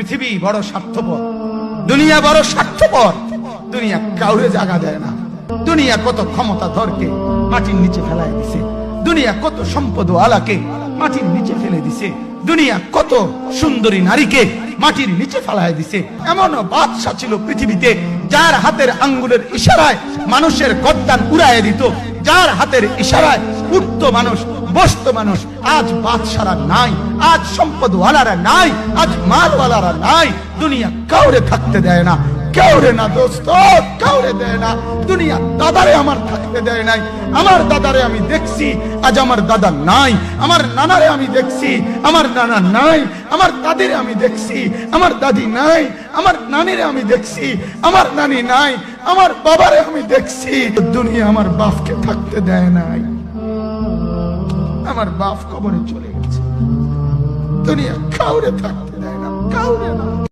পৃথিবী বড় স্বার্থপর, দুনিয়া বড় স্বার্থপর। দুনিয়া কাউরে জায়গা দেয় না। দুনিয়া কত ক্ষমতাধরকে মাটির নিচে ফেলায় দিছে, দুনিয়া কত সম্পদ আলাকে মাটির নিচে ফেলে দিছে, দুনিয়া কত সুন্দরী নারীকে মাটির নিচে ফেলায় দিছে। এমন বাদশা ছিল পৃথিবীতে যার হাতের আঙ্গুলের ইশারায় মানুষের গর্দান উড়াইয়া দিত, যার হাতের ইশারায় উঠতো মানুষ, বসতো মানুষ। আজ বাদশারা নাই, আজ সম্পদওয়ালারা নাই, আজ মালওয়ালারা নাই। দুনিয়া কাউরে থাকতে দেয় না, কাউরে না দোস্ত, কাউরে দেয় না। দুনিয়া দাদারে আমার থাকতে দেয় নাই। আমার দাদারে আমি দেখছি, আজ আমার দাদা নাই। আমার নানারে আমি দেখছি, আমার নানা নাই। আমার দাদিরে আমি দেখছি, আমার দাদি নাই। আমার নানিরে আমি দেখছি, আমার নানি নাই। আমার বাবারে আমি দেখছি। দুনিয়া আমার বাপকে থাকতে দেয় নাই। আমার বাপ কবরে চলে গেছে। দুনিয়া কাউরে থাকতে দেয় না, কাউরে না।